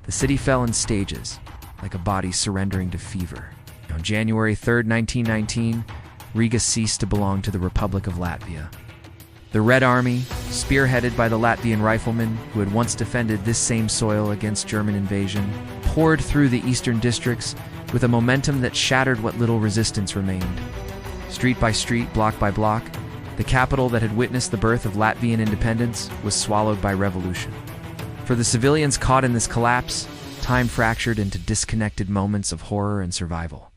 The city fell in stages, like a body surrendering to fever. On January 3, 1919, Riga ceased to belong to the Republic of Latvia. The Red Army, spearheaded by the Latvian riflemen who had once defended this same soil against German invasion, poured through the eastern districts with a momentum that shattered what little resistance remained. Street by street, block by block, the capital that had witnessed the birth of Latvian independence was swallowed by revolution. For the civilians caught in this collapse, time fractured into disconnected moments of horror and survival.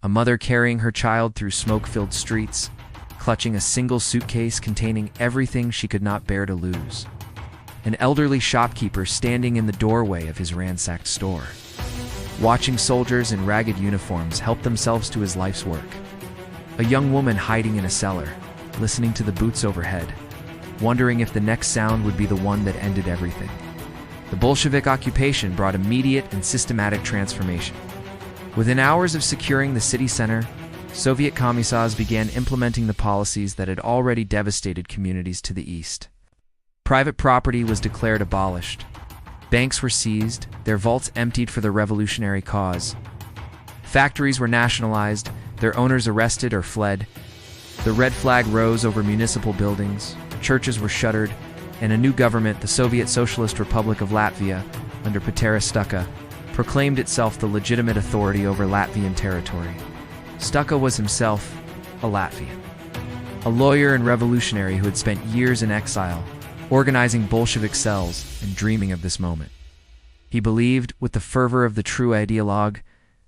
A mother carrying her child through smoke-filled streets, clutching a single suitcase containing everything she could not bear to lose. An elderly shopkeeper standing in the doorway of his ransacked store, watching soldiers in ragged uniforms help themselves to his life's work. A young woman hiding in a cellar, listening to the boots overhead, wondering if the next sound would be the one that ended everything. The Bolshevik occupation brought immediate and systematic transformation. Within hours of securing the city center, Soviet commissars began implementing the policies that had already devastated communities to the east. Private property was declared abolished. Banks were seized, their vaults emptied for the revolutionary cause. Factories were nationalized, their owners arrested or fled. The red flag rose over municipal buildings, churches were shuttered, and a new government, the Soviet Socialist Republic of Latvia, under Pēteris Stučka, proclaimed itself the legitimate authority over Latvian territory. Stučka was himself a Latvian, a lawyer and revolutionary who had spent years in exile, organizing Bolshevik cells and dreaming of this moment. He believed, with the fervor of the true ideologue,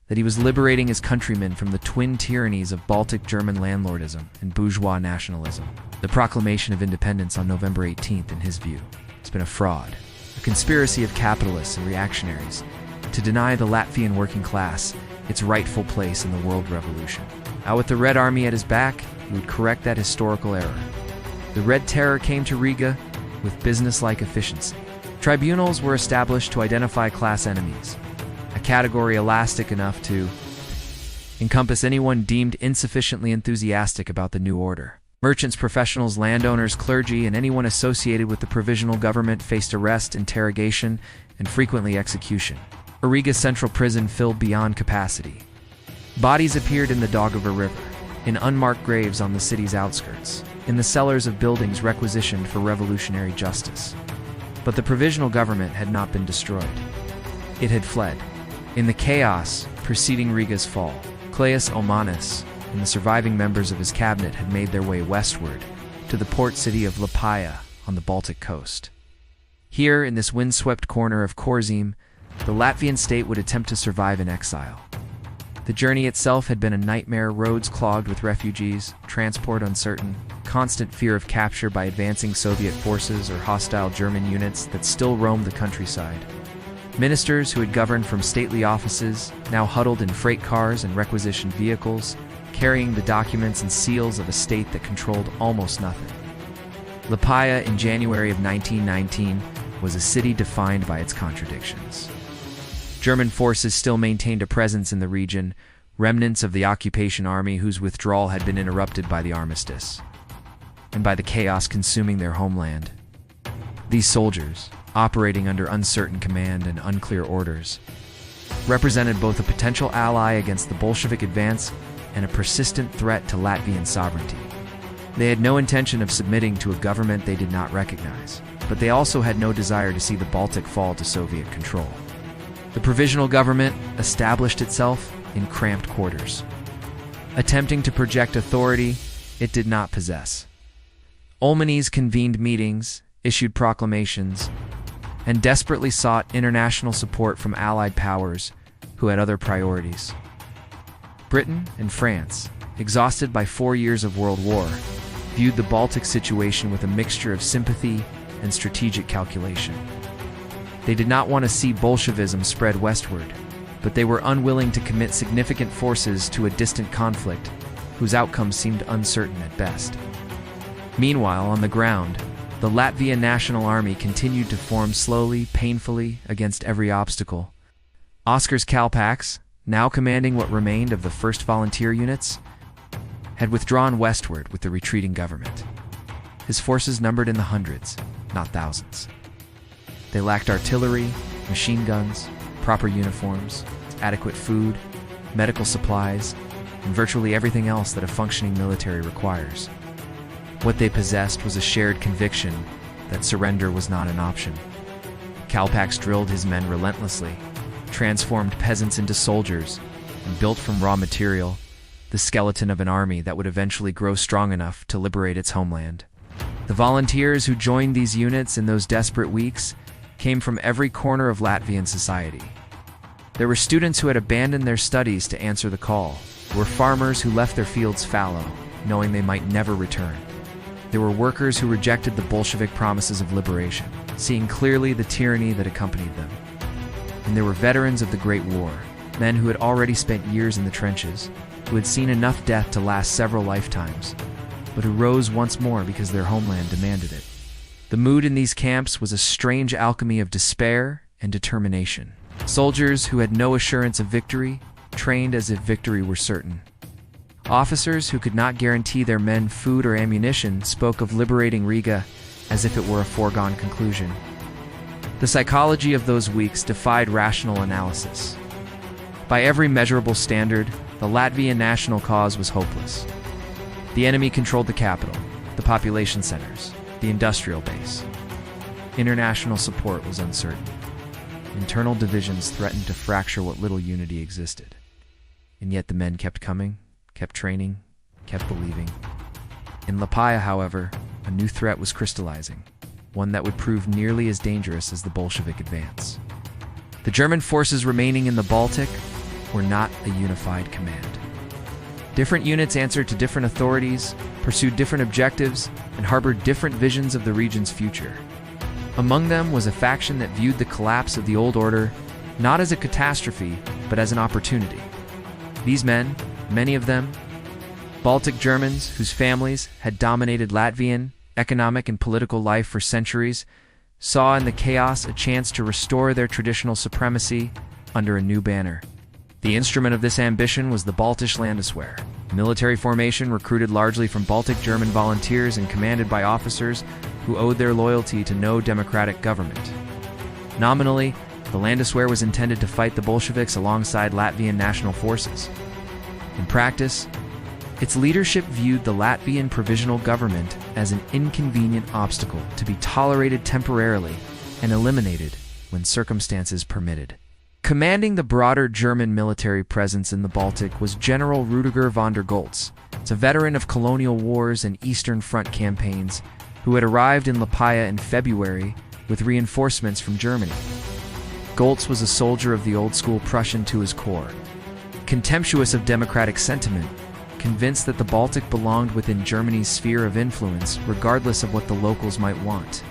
that he was liberating his countrymen from the twin tyrannies of Baltic German landlordism and bourgeois nationalism. The proclamation of independence on November 18th, in his view, has been a fraud, a conspiracy of capitalists and reactionaries to deny the Latvian working class its rightful place in the world revolution. Now, with the Red Army at his back, he would correct that historical error. The Red Terror came to Riga with business-like efficiency. Tribunals were established to identify class enemies, a category elastic enough to encompass anyone deemed insufficiently enthusiastic about the new order. Merchants, professionals, landowners, clergy, and anyone associated with the provisional government faced arrest, interrogation, and frequently execution. Riga's central prison filled beyond capacity. Bodies appeared in the Daugava River, in unmarked graves on the city's outskirts, in the cellars of buildings requisitioned for revolutionary justice. But the provisional government had not been destroyed. It had fled. In the chaos preceding Riga's fall, Kārlis Ulmanis and the surviving members of his cabinet had made their way westward to the port city of Liepāja on the Baltic coast. Here, in this windswept corner of Korzim, the Latvian state would attempt to survive in exile. The journey itself had been a nightmare, roads clogged with refugees, transport uncertain, constant fear of capture by advancing Soviet forces or hostile German units that still roamed the countryside. Ministers who had governed from stately offices now huddled in freight cars and requisitioned vehicles, carrying the documents and seals of a state that controlled almost nothing. Liepāja in January of 1919 was a city defined by its contradictions. German forces still maintained a presence in the region, remnants of the occupation army whose withdrawal had been interrupted by the armistice, and by the chaos consuming their homeland. These soldiers, operating under uncertain command and unclear orders, represented both a potential ally against the Bolshevik advance and a persistent threat to Latvian sovereignty. They had no intention of submitting to a government they did not recognize, but they also had no desire to see the Baltic fall to Soviet control. The provisional government established itself in cramped quarters, attempting to project authority it did not possess. Ulmanis convened meetings, issued proclamations, and desperately sought international support from Allied powers who had other priorities. Britain and France, exhausted by 4 years of World War, viewed the Baltic situation with a mixture of sympathy and strategic calculation. They did not want to see Bolshevism spread westward, but they were unwilling to commit significant forces to a distant conflict whose outcome seemed uncertain at best. Meanwhile, on the ground, the Latvian National Army continued to form slowly, painfully, against every obstacle. Oskars Kalpaks, now commanding what remained of the 1st Volunteer Units, had withdrawn westward with the retreating government. His forces numbered in the hundreds, not thousands. They lacked artillery, machine guns, proper uniforms, adequate food, medical supplies, and virtually everything else that a functioning military requires. What they possessed was a shared conviction that surrender was not an option. Kalpaks drilled his men relentlessly, transformed peasants into soldiers, and built from raw material the skeleton of an army that would eventually grow strong enough to liberate its homeland. The volunteers who joined these units in those desperate weeks came from every corner of Latvian society. There were students who had abandoned their studies to answer the call. There were farmers who left their fields fallow, knowing they might never return. There were workers who rejected the Bolshevik promises of liberation, seeing clearly the tyranny that accompanied them. And there were veterans of the Great War, men who had already spent years in the trenches, who had seen enough death to last several lifetimes, but who rose once more because their homeland demanded it. The mood in these camps was a strange alchemy of despair and determination. Soldiers who had no assurance of victory trained as if victory were certain. Officers who could not guarantee their men food or ammunition spoke of liberating Riga as if it were a foregone conclusion. The psychology of those weeks defied rational analysis. By every measurable standard, the Latvian national cause was hopeless. The enemy controlled the capital, the population centers, the industrial base. International support was uncertain. Internal divisions threatened to fracture what little unity existed. And yet the men kept coming, kept training, kept believing. In Liepāja, however, a new threat was crystallizing, one that would prove nearly as dangerous as the Bolshevik advance. The German forces remaining in the Baltic were not a unified command. Different units answered to different authorities, pursued different objectives, and harbored different visions of the region's future. Among them was a faction that viewed the collapse of the old order not as a catastrophe, but as an opportunity. These men, many of them, Baltic Germans whose families had dominated Latvian economic and political life for centuries, saw in the chaos a chance to restore their traditional supremacy under a new banner. The instrument of this ambition was the Baltisch Landeswehr, a military formation recruited largely from Baltic German volunteers and commanded by officers who owed their loyalty to no democratic government. Nominally, the Landeswehr was intended to fight the Bolsheviks alongside Latvian national forces. In practice, its leadership viewed the Latvian provisional government as an inconvenient obstacle to be tolerated temporarily and eliminated when circumstances permitted. Commanding the broader German military presence in the Baltic was General Rüdiger von der Goltz, a veteran of colonial wars and Eastern Front campaigns, who had arrived in Liepāja in February with reinforcements from Germany. Goltz was a soldier of the old-school Prussian to his core, contemptuous of democratic sentiment, convinced that the Baltic belonged within Germany's sphere of influence regardless of what the locals might want.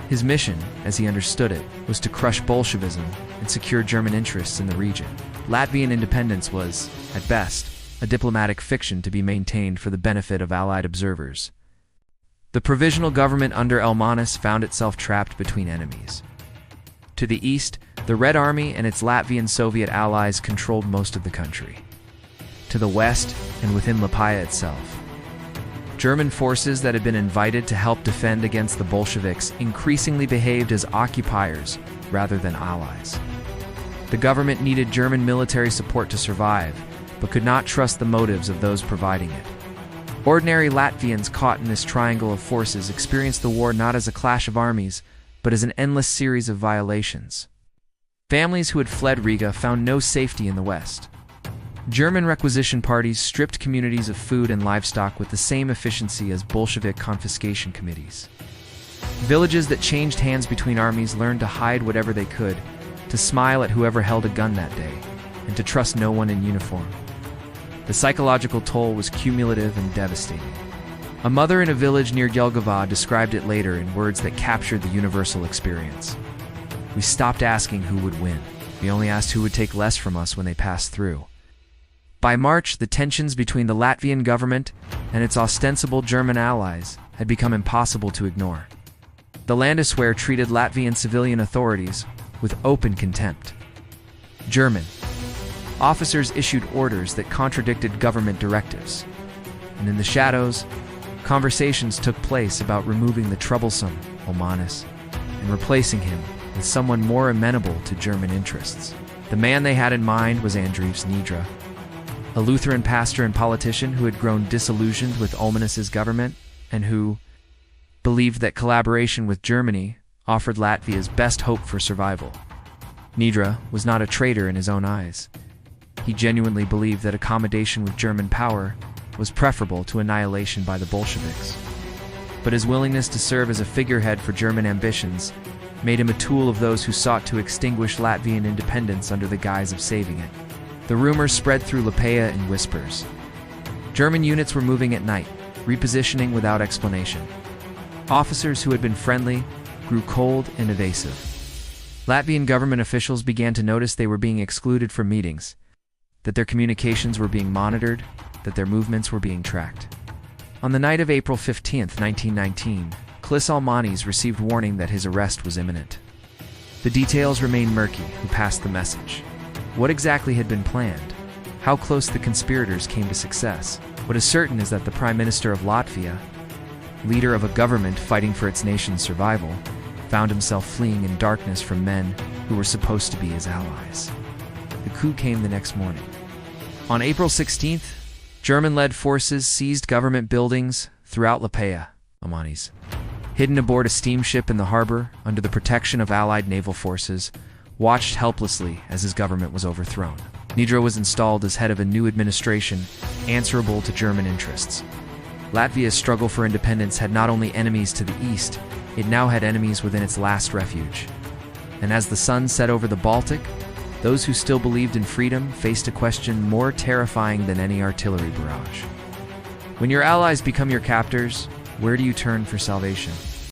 His mission, as he understood it, was to crush Bolshevism and secure German interests in the region. Latvian independence was, at best, a diplomatic fiction to be maintained for the benefit of Allied observers. The provisional government under Ulmanis found itself trapped between enemies. To the east, the Red Army and its Latvian Soviet allies controlled most of the country. To the west, and within Liepāja itself, German forces that had been invited to help defend against the Bolsheviks increasingly behaved as occupiers rather than allies. The government needed German military support to survive, but could not trust the motives of those providing it. Ordinary Latvians caught in this triangle of forces experienced the war not as a clash of armies, but as an endless series of violations. Families who had fled Riga found no safety in the west. German requisition parties stripped communities of food and livestock with the same efficiency as Bolshevik confiscation committees. Villages that changed hands between armies learned to hide whatever they could, to smile at whoever held a gun that day, and to trust no one in uniform. The psychological toll was cumulative and devastating. A mother in a village near Jelgava described it later in words that captured the universal experience. We stopped asking who would win. We only asked who would take less from us when they passed through. By March, the tensions between the Latvian government and its ostensible German allies had become impossible to ignore. The Landeswehr treated Latvian civilian authorities with open contempt. German officers issued orders that contradicted government directives, and in the shadows, conversations took place about removing the troublesome Ulmanis and replacing him with someone more amenable to German interests. The man they had in mind was Andrius Nidra, a Lutheran pastor and politician who had grown disillusioned with Ulmanis's government and who believed that collaboration with Germany offered Latvia's best hope for survival. Nidra was not a traitor in his own eyes. He genuinely believed that accommodation with German power was preferable to annihilation by the Bolsheviks. But his willingness to serve as a figurehead for German ambitions made him a tool of those who sought to extinguish Latvian independence under the guise of saving it. The rumors spread through Liepāja in whispers. German units were moving at night, repositioning without explanation. Officers who had been friendly grew cold and evasive. Latvian government officials began to notice they were being excluded from meetings, that their communications were being monitored, that their movements were being tracked. On the night of April 15, 1919, Kārlis Ulmanis received warning that his arrest was imminent. The details remain murky. Who passed the message? What exactly had been planned? How close the conspirators came to success? What is certain is that the Prime Minister of Latvia, leader of a government fighting for its nation's survival, found himself fleeing in darkness from men who were supposed to be his allies. The coup came the next morning. On April 16th, German-led forces seized government buildings throughout Liepāja. Ulmanis, hidden aboard a steamship in the harbor under the protection of Allied naval forces, watched helplessly as his government was overthrown. Nidra was installed as head of a new administration answerable to German interests. Latvia's struggle for independence had not only enemies to the east, it now had enemies within its last refuge. And as the sun set over the Baltic, those who still believed in freedom faced a question more terrifying than any artillery barrage. When your allies become your captors, where do you turn for salvation?